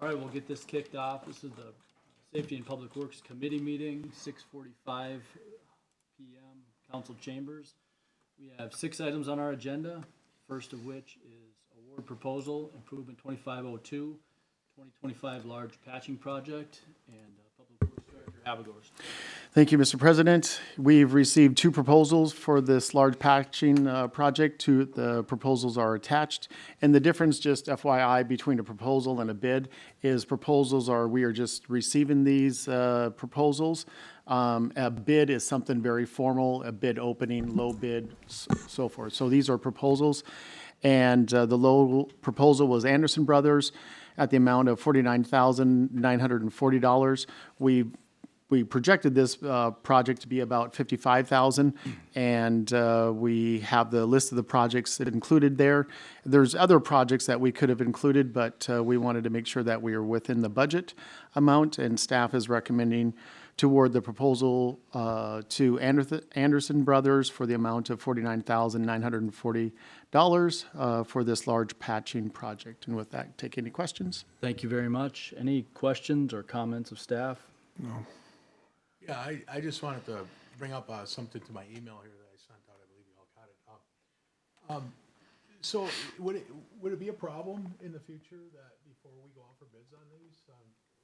All right, we'll get this kicked off. This is the Safety and Public Works Committee meeting, 6:45 PM, council chambers. We have 6 items on our agenda, first of which is award proposal, improvement 2502, 2025 large patching project, and Public Works Director Habegorst. Thank you, Mr. President. We've received 2 proposals for this large patching project. The proposals are attached. And the difference, just FYI, between a proposal and a bid is we are just receiving these proposals. A bid is something very formal, a bid opening, low bid, so forth. So these are proposals. And the low proposal was Anderson Brothers at the amount of $49,940. We projected this project to be about $55,000, and we have the list of the projects that included there. There's other projects that we could have included, but we wanted to make sure that we are within the budget amount, and staff is recommending to award the proposal to Anderson Brothers for the amount of $49,940 for this large patching project. And with that, take any questions? Thank you very much. Any questions or comments of staff? No. Yeah, I just wanted to bring up something to my email here that I sent out. I believe you all got it. So would it be a problem in the future that before we go out for bids on these,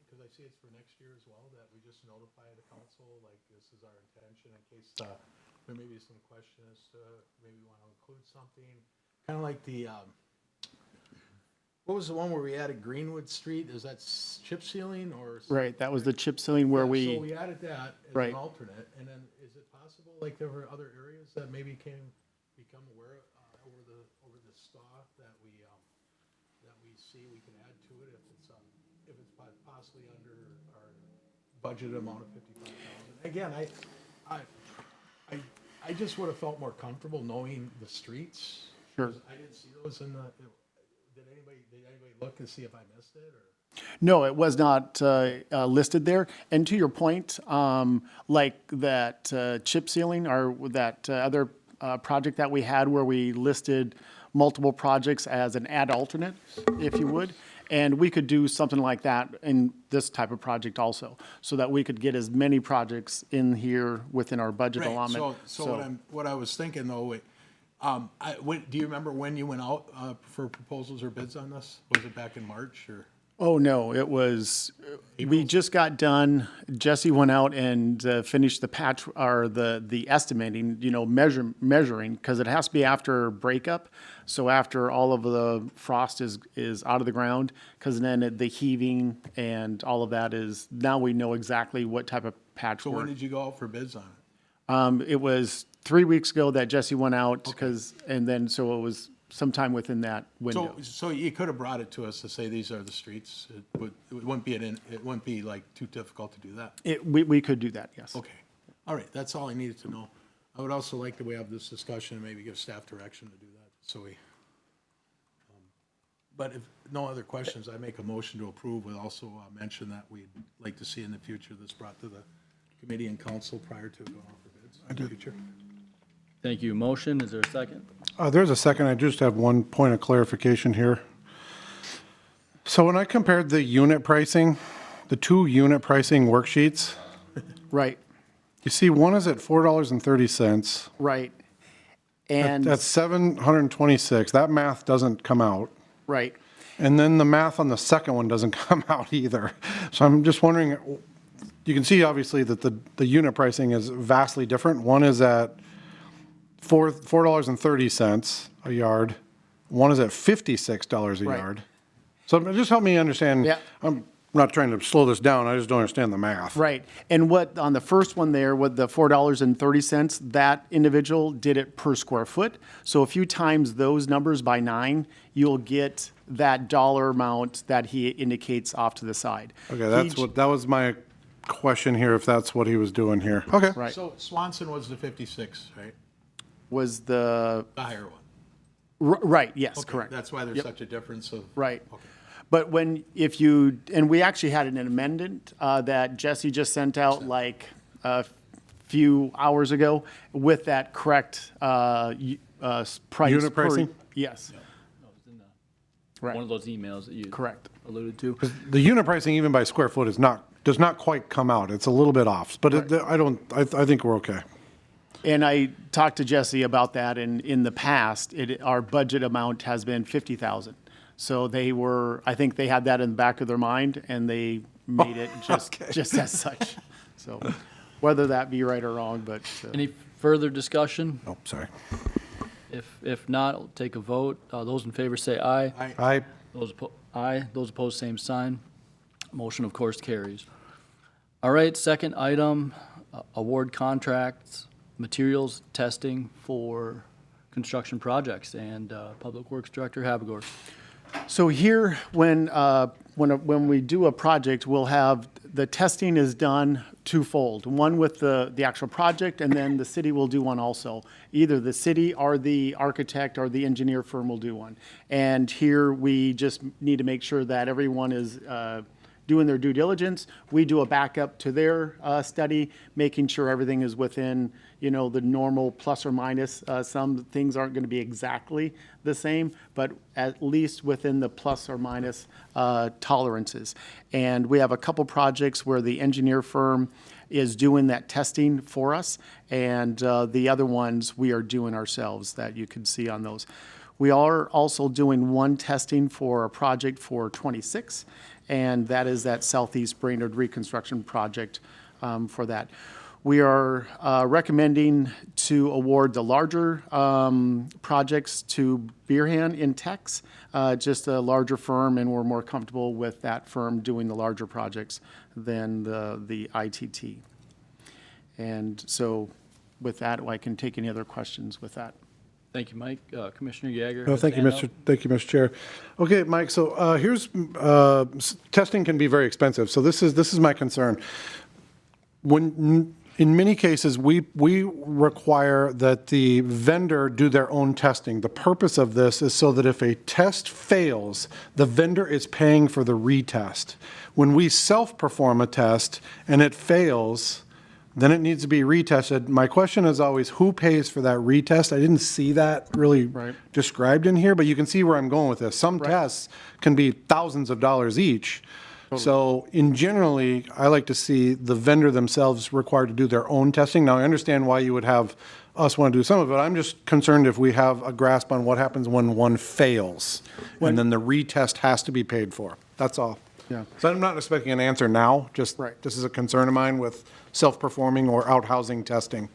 because I see it's for next year as well, that we just notify the council, like this is our intention in case there may be some question as to maybe we want to include something, kind of like the, what was the one where we added Greenwood Street? Is that chip sealing or? Right, that was the chip sealing where So we, we added that as Right. an alternate, and then is it possible, like there were other areas that maybe can become aware over the stock that we see we can add to it if it's possibly under our budget amount of $55,000. Again, I just would have felt more comfortable knowing the streets. Sure. 'Cause I didn't see those in the. Did anybody look to see if I missed it or? no, it was not listed there. And to your point, like that chip sealing or that other project that we had where we listed multiple projects as an add alternate, if you would. And we could do something like that in this type of project also, so that we could get as many projects in here within our budget allotment. So what I was thinking though, do you remember when you went out for proposals or bids on this? Was it back in March or? Oh, no, it was, we just got done. Jesse went out and finished the patch, or the estimating, measuring, because it has to be after breakup. So after all of the frost is out of the ground, because then the heaving and all of that is, now we know exactly what type of patch So work. when did you go out for bids on it? It was 3 weeks ago that Jesse went out, and then, so it was sometime within that window. So you could have brought it to us to say these are the streets. It wouldn't be like too difficult to do that. We could do that, yes. Okay. All right. That's all I needed to know. I would also like that we have this discussion and maybe give staff direction to do that. So but if no other questions, I make a motion to approve. We'll also mention that we'd like to see in the future this brought to the committee and council prior to going on for bids in the future. Thank you. Motion, is there a second? There's a second. I just have one point of clarification here. So when I compared the unit pricing, the 2 unit pricing worksheets, Right, you see one is at $4.30. right. And, That's 726. That math doesn't come out. right. And then the math on the second one doesn't come out either. So I'm just wondering, you can see obviously that the unit pricing is vastly different. One is at $4.30 a yard. One is at $56 a Right. yard. So just help me understand. Yeah. I'm not trying to slow this down. I just don't understand the math. Right. And what, on the first one there, with the $4.30, that individual did it per square foot. So if you times those numbers by 9, you'll get that dollar amount that he indicates off to the side. Okay, that was my question here, if that's what he was doing here. Okay. Right. So Swanson was the 56, right? Was the, The higher one. right, yes, Okay, correct. That's why there's Yep. such a difference of. Right. Okay. But and we actually had an amendment that Jesse just sent out like a few hours ago with that correct price. Unit pricing? Yes, No, it was in Right. one of those emails that you. correct. alluded to. The unit pricing, even by square foot, does not quite come out. It's a little bit off, but I think we're okay. And I talked to Jesse about that, and in the past, our budget amount has been 50,000. So I think they had that in the back of their mind, and they made it just as such. So whether that be right or wrong, but. Any further discussion? Oh, sorry. If not, I'll take a vote. Those in favor say aye. Aye. Aye. Those opposed, same sign. Motion, of course, carries. All right, second item, award contracts, materials testing for construction projects, and Public Works Director Habegor. So here, when we do a project, we'll have, the testing is done twofold. One with the actual project, and then the city will do one also. Either the city or the architect or the engineer firm will do one. And here, we just need to make sure that everyone is doing their due diligence. We do a backup to their study, making sure everything is within, the normal plus or minus. Some things aren't going to be exactly the same, but at least within the plus or minus tolerances. And we have a couple projects where the engineer firm is doing that testing for us, and the other ones we are doing ourselves that you can see on those. We are also doing one testing for a project for 26, and that is that Southeast Brainerd reconstruction project for that. We are recommending to award the larger projects to Beerhan in Tex, just a larger firm, and we're more comfortable with that firm doing the larger projects than the ITT. And so with that, I can take any other questions with that. Thank you, Mike. Commissioner Yeager. Oh, thank you, Mr. Chair. Okay, Mike, so here's, testing can be very expensive, so this is my concern. In many cases, we require that the vendor do their own testing. The purpose of this is so that if a test fails, the vendor is paying for the retest. When we self-perform a test and it fails, then it needs to be retested. My question is always, who pays for that retest? I didn't see that really described in here, but you can see where I'm going with this. Some tests can be thousands of dollars each. So generally, I like to see the vendor themselves required to do their own testing. Now, I understand why you would have us want to do some of it. I'm just concerned if we have a grasp on what happens when one fails, and then the retest has to be paid for. That's all. Yeah. So I'm not expecting an answer now, just this is a concern of mine with self-performing or out-housing testing.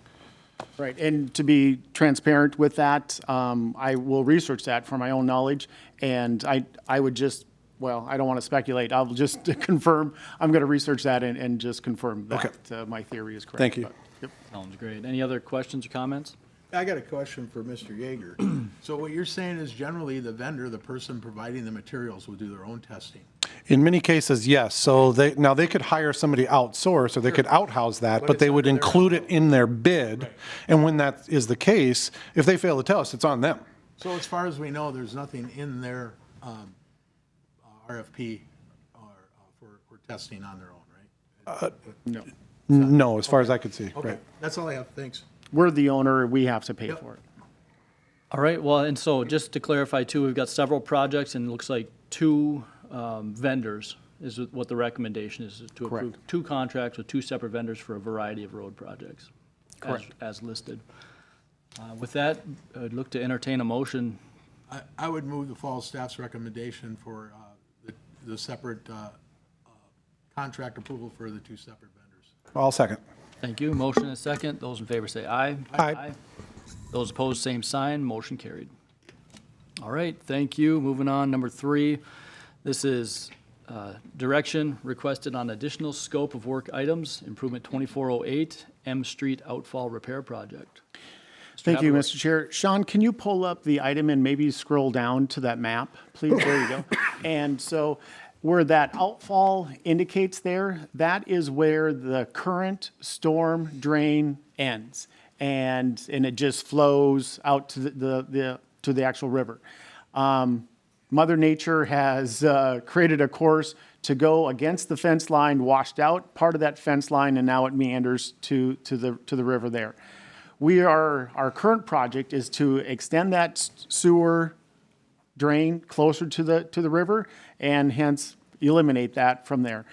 Right, and to be transparent with that, I will research that for my own knowledge, and I would just, well, I don't want to speculate. I'll just confirm, I'm going to research that and just confirm that my theory is correct. Thank you. But, yep. Sounds great. Any other questions or comments? I got a question for Mr. Yeager. So what you're saying is generally the vendor, the person providing the materials, will do their own testing? In many cases, yes. So they could hire somebody outsource, or they could outhouse that, but they would include it in their bid. And when that is the case, if they fail the test, it's on them. So as far as we know, there's nothing in their RFP for testing on their own, right? No, No, as far as I could see. Okay, Right. that's all I have. Thanks. we're the owner, we have to pay for it. All right, well, and so just to clarify too, we've got several projects, and it looks like two vendors is what the recommendation is to approve. Correct. 2 contracts with 2 separate vendors for a variety of road projects. Correct. As listed. With that, I'd look to entertain a motion. I would move the fall staff's recommendation for the separate contract approval for the 2 separate vendors. I'll second. Thank you. Motion and a second. Those in favor say aye. Aye. Those opposed, same sign. Motion carried. All right, thank you. Moving on, number 3. This is direction requested on additional scope of work items, improvement 2408, M Street Outfall Repair Project. Thank you, Haberer. Mr. Chair. Sean, can you pull up the item and maybe scroll down to that map, please? There you go. And so where that outfall indicates there, that is where the current storm drain ends. And it just flows out to the actual river. Mother Nature has created a course to go against the fence line, washed out part of that fence line, and now it meanders to the river there. Our current project is to extend that sewer drain closer to the river, and hence eliminate that from there.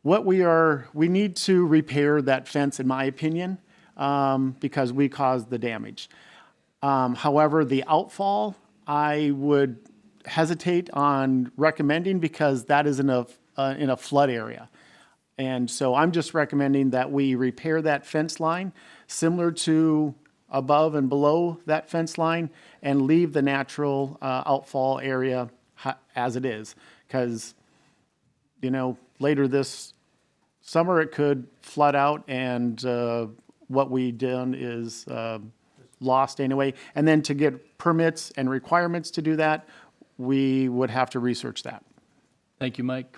We need to repair that fence, in my opinion, because we caused the damage. However, the outfall, I would hesitate on recommending because that is in a flood area. And so I'm just recommending that we repair that fence line similar to above and below that fence line and leave the natural outfall area as it is. Because, later this summer it could flood out and what we done is lost anyway. And then to get permits and requirements to do that, we would have to research that. Thank you, Mike.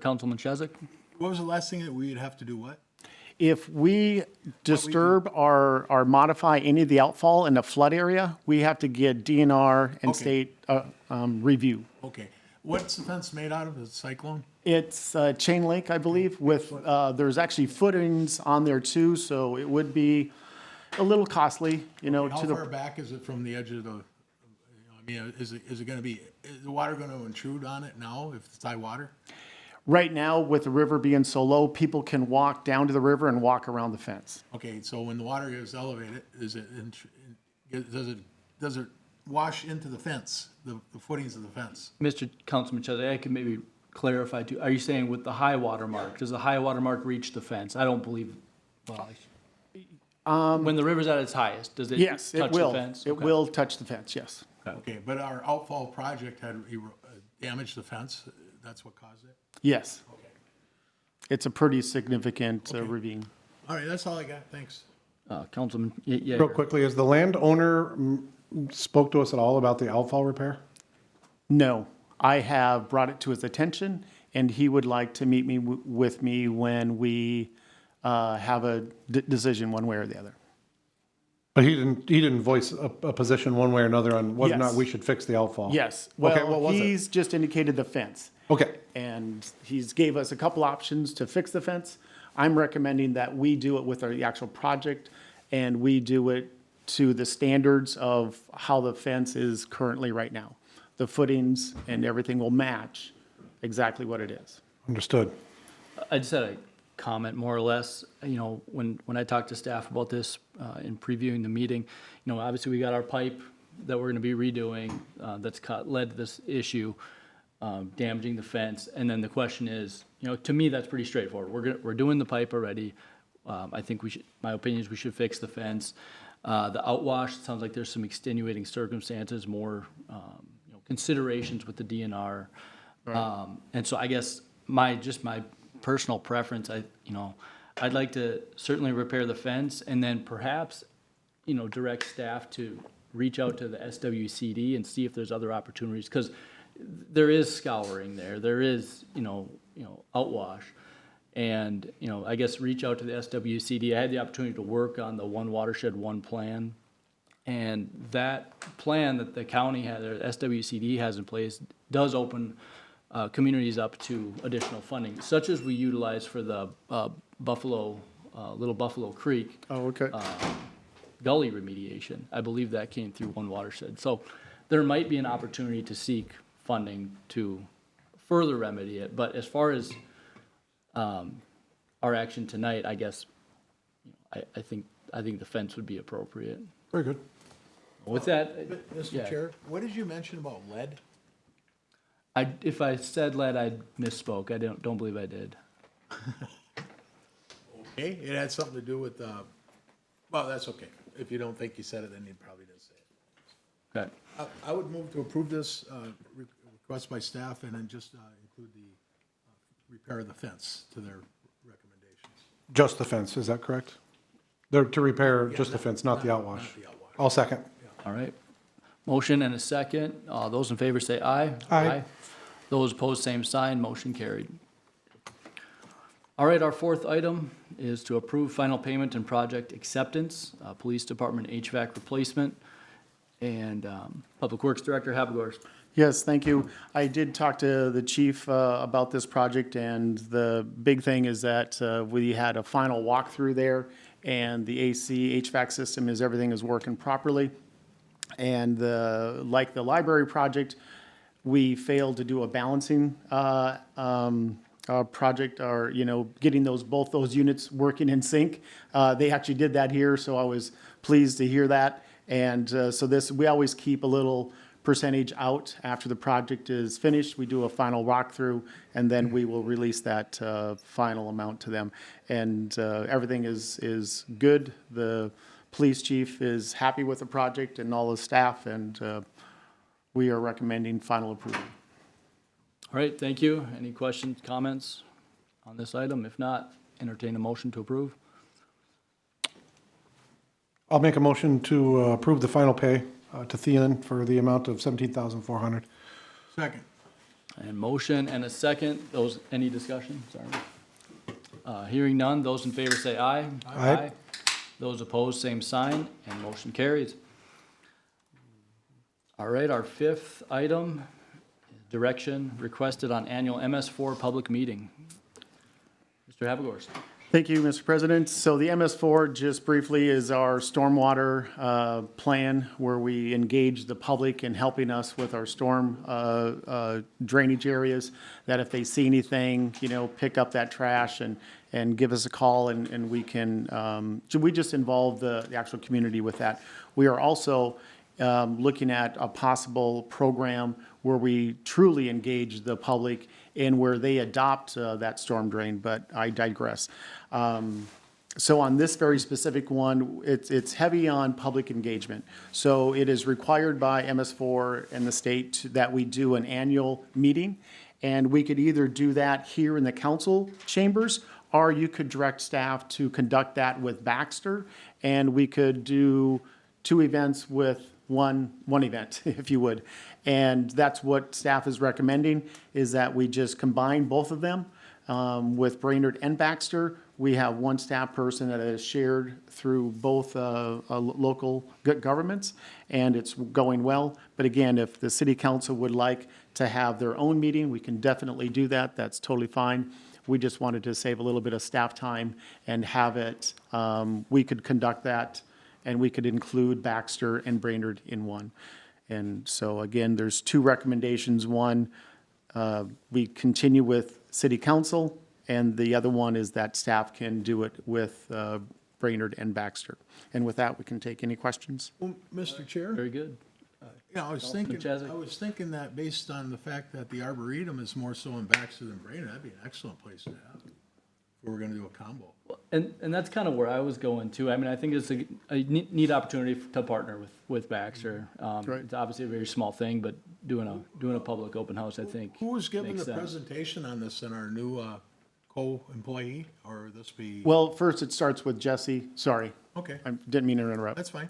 Councilman Chesak? What was the last thing that we'd have to do what? If we disturb or modify any of the outfall in the flood area, we have to get DNR and Okay. state review. Okay. What's the fence made out of? Is it cyclone? It's chain link, I believe, with, there's actually footings on there too, so it would be a little costly, How to far the, back is it from the edge of the, is it gonna be, is the water gonna intrude on it now if it's high water? right now with the river being so low, people can walk down to the river and walk around the fence. Okay, so when the water is elevated, does it wash into the fence, the footings of the fence? Mr. Councilman Chesak, I can maybe clarify too. Are you saying with the high water mark? Does the high water mark reach the fence? I don't believe, when the river's at its highest, does it Yes, touch it will. the fence? It Okay. will touch the fence, yes. Okay, but our outfall project had damaged the fence, that's what caused it? Yes. Okay. It's a pretty significant ravine. All right, that's all I got, thanks. Councilman, Real quickly, has the landowner spoke to us at all about the outfall repair? No, I have brought it to his attention, and he would like to meet with me when we have a decision one way or the other. But he didn't voice a position one way or another on whether or not Yes. we should fix the outfall? Yes, Okay, what well, was it? he's just indicated the fence, Okay, and he's gave us a couple options to fix the fence. I'm recommending that we do it with the actual project, and we do it to the standards of how the fence is currently right now. The footings and everything will match exactly what it is. understood. I just had a comment more or less, when I talked to staff about this in previewing the meeting, obviously we got our pipe that we're gonna be redoing, that's led to this issue, damaging the fence. And then the question is, to me, that's pretty straightforward. We're doing the pipe already. I think my opinion is we should fix the fence. The outwash, it sounds like there's some extenuating circumstances, more, considerations with the DNR. And so I guess my personal preference, I'd like to certainly repair the fence and then perhaps, direct staff to reach out to the SWCD and see if there's other opportunities, because there is scouring there, there is, outwash. And, I guess reach out to the SWCD. I had the opportunity to work on the One Watershed, One plan. And that plan that the county had, or SWCD has in place, does open communities up to additional funding, such as we utilize for the Little Buffalo Creek Oh, okay. gully remediation. I believe that came through One Watershed. So there might be an opportunity to seek funding to further remedy it. But as far as our action tonight, I guess, I think the fence would be appropriate. Very good. With that, Mr. yeah. Chair, what did you mention about lead? If I said lead, I misspoke. I don't believe I did. Okay, it had something to do with, well, that's okay. If you don't think you said it, then you probably didn't say it. Okay. I would move to approve this request by staff and then just include the repair of the fence to their recommendations. Just the fence, is that correct? They're to repair just the fence, not the outwash. Not the outwash. I'll second. All right. Motion and a second. Those in favor say aye. Aye. Those opposed, same sign. Motion carried. All right, our fourth item is to approve final payment and project acceptance, Police Department HVAC replacement, and Public Works Director Habegorst. Yes, thank you. I did talk to the chief about this project, and the big thing is that we had a final walkthrough there, and the AC HVAC system everything is working properly. And like the library project, we failed to do a balancing project, or, getting both those units working in sync. They actually did that here, so I was pleased to hear that. And so we always keep a little percentage out after the project is finished. We do a final walkthrough, and then we will release that final amount to them. And everything is good. The police chief is happy with the project and all the staff, and we are recommending final approval. All right, thank you. Any questions, comments on this item? If not, entertain a motion to approve. I'll make a motion to approve the final pay to Thean for the amount of $17,400. Second. And motion and a second. Any discussion? Sorry. Hearing none, those in favor say aye. Aye. Those opposed, same sign, and motion carries. All right, our fifth item, direction requested on annual MS4 public meeting. Mr. Havergorst. Thank you, Mr. President. So the MS4, just briefly, is our stormwater plan where we engage the public in helping us with our storm drainage areas, that if they see anything, pick up that trash and give us a call, and we can, so we just involve the actual community with that. We are also looking at a possible program where we truly engage the public and where they adopt that storm drain, but I digress. So on this very specific one, it's heavy on public engagement. So it is required by MS4 and the state that we do an annual meeting, and we could either do that here in the council chambers, or you could direct staff to conduct that with Baxter, and we could do 2 events with one event, if you would. And that's what staff is recommending, is that we just combine both of them. With Brainerd and Baxter, we have one staff person that is shared through both local governments, and it's going well. But again, if the city council would like to have their own meeting, we can definitely do that. That's totally fine. We just wanted to save a little bit of staff time and have it, we could conduct that, and we could include Baxter and Brainerd in one. And so again, there's 2 recommendations. One, we continue with city council, and the other one is that staff can do it with Brainerd and Baxter. And with that, we can take any questions. Well, Mr. Chair? Very good. I was Councilman Cheswick. thinking that based on the fact that the Arboretum is more so in Baxter than Brainerd, that'd be an excellent place to have it. If we're gonna do a combo. And that's kind of where I was going too. I mean, I think it's a neat opportunity to partner with Baxter. Right. It's obviously a very small thing, but doing a public open house, I think. Who was giving makes the sense. presentation on this in our new co-employee, or this be? Well, first it starts with Jesse. Sorry, Okay, I didn't mean to interrupt. that's fine.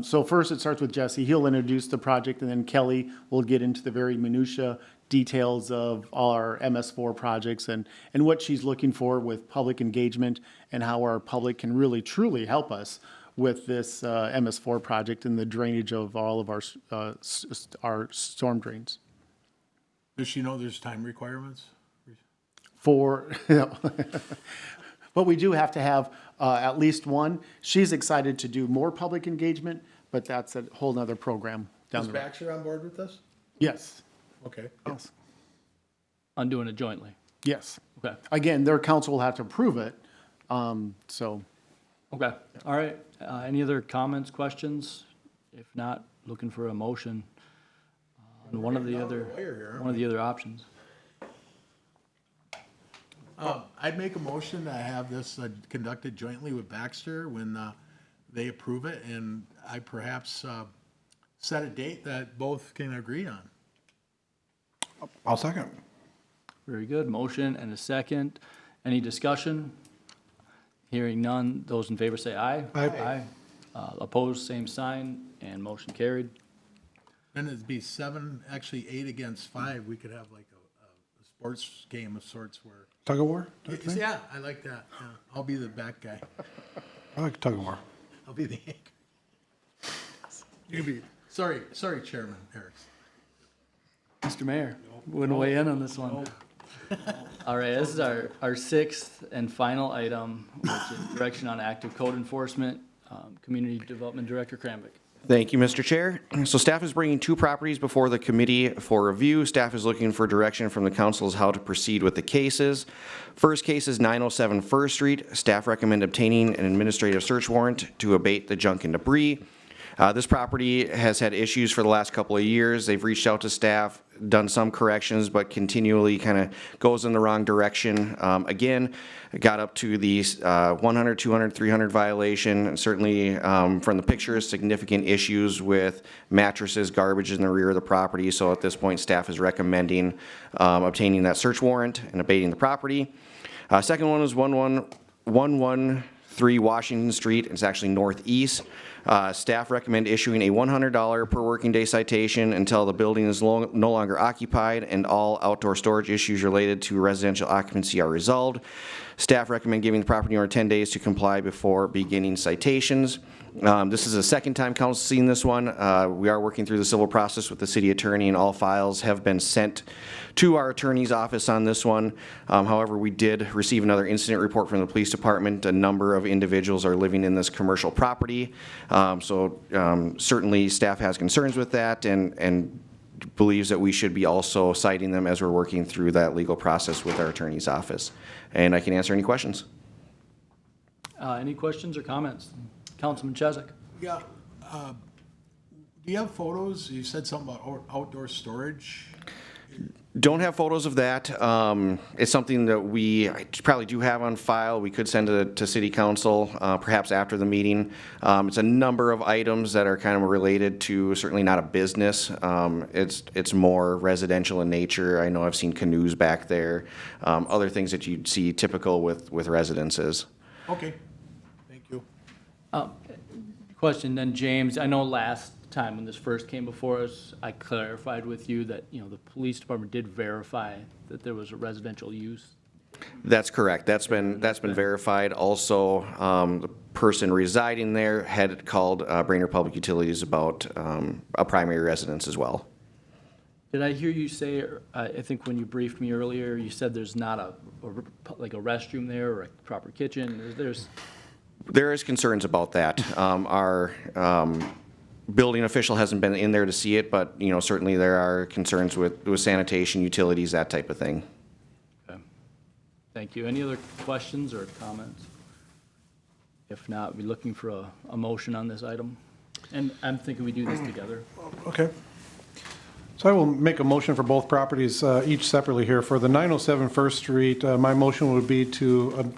So first it starts with Jesse. He'll introduce the project, and then Kelly will get into the very minutia details of our MS4 projects and what she's looking for with public engagement and how our public can really truly help us with this MS4 project and the drainage of all of our storm drains. Does she know there's time requirements? But we do have to have at least one. She's excited to do more public engagement, but that's a whole nother program down Is the road. Baxter on board with this? Yes, Okay. yes, On doing it jointly. yes. Okay. Again, their council will have to approve it, so. Okay. All right. Any other comments, questions? If not, looking for a motion on one of the other options. I'd make a motion to have this conducted jointly with Baxter when they approve it, and I perhaps set a date that both can agree on. I'll second. Very good. Motion and a second. Any discussion? Hearing none. Those in favor say aye. Aye. Opposed, same sign, and motion carried. Then it'd be 7, actually 8 against 5. We could have like a sports game of sorts where. Tug of war? type thing? Yeah, I like that. Yeah. I'll be the back guy. I like tug of war. I'll be the anchor. You be, sorry, Chairman Harris. Mr. Mayor, wouldn't weigh in on this one. All right, this is our sixth and final item, which is direction on active code enforcement. Community Development Director Kramvik. Thank you, Mr. Chair. So staff is bringing two properties before the committee for review. Staff is looking for direction from the council as how to proceed with the cases. First case is 907 First Street. Staff recommend obtaining an administrative search warrant to abate the junk and debris. This property has had issues for the last couple of years. They've reached out to staff, done some corrections, but continually kind of goes in the wrong direction. Again, it got up to the 100, 200, 300 violation. And certainly from the pictures, significant issues with mattresses, garbage in the rear of the property. So at this point, staff is recommending obtaining that search warrant and abating the property. Second one is 113 Washington Street. It's actually northeast. Staff recommend issuing a $100 per working day citation until the building is no longer occupied and all outdoor storage issues related to residential occupancy are resolved. Staff recommend giving the property owner 10 days to comply before beginning citations. This is the second time council's seen this one. We are working through the civil process with the city attorney, and all files have been sent to our attorney's office on this one. However, we did receive another incident report from the police department. A number of individuals are living in this commercial property. Certainly staff has concerns with that and believes that we should be also citing them as we're working through that legal process with our attorney's office. And I can answer any questions. Any questions or comments? Councilman Chesak. Yeah, do you have photos? You said something about outdoor storage. Don't have photos of that. It's something that I probably do have on file. We could send it to city council, perhaps after the meeting. It's a number of items that are kind of related to, certainly not a business. It's more residential in nature. I know I've seen canoes back there, other things that you'd see typical with residences. Okay, thank you. Question then, James. I know last time when this first came before us, I clarified with you that, the police department did verify that there was a residential use. That's correct. That's been verified. Also, the person residing there had called Brainerd Public Utilities about a primary residence as well. Did I hear you say, I think when you briefed me earlier, you said there's not like a restroom there or a proper kitchen? There is concerns about that. Our building official hasn't been in there to see it, but, certainly there are concerns with sanitation, utilities, that type of thing. Okay. Thank you. Any other questions or comments? If not, we're looking for a motion on this item. And I'm thinking we do this together. Okay. So I will make a motion for both properties, each separately here. For the 907 First Street, my motion would be to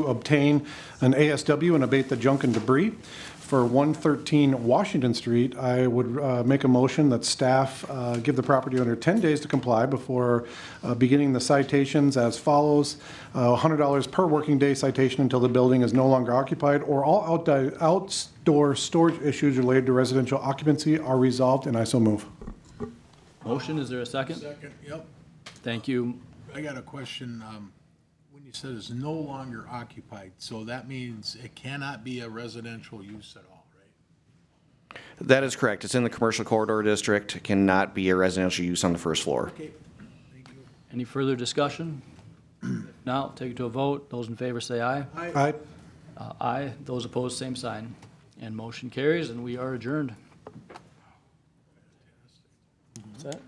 obtain an ASW and abate the junk and debris. For 113 Washington Street, I would make a motion that staff give the property owner 10 days to comply before beginning the citations as follows. $100 per working day citation until the building is no longer occupied or all outdoor storage issues related to residential occupancy are resolved, and I so move. Motion, is there a second? Second, yep. Thank you. I got a question. When you said it's no longer occupied, so that means it cannot be a residential use at all, right? That is correct. It's in the commercial corridor district. It cannot be a residential use on the first floor. Okay, thank you. Any further discussion? If not, I'll take it to a vote. Those in favor say aye. Aye. Aye. Those opposed, same sign. And motion carries, and we are adjourned. What's that?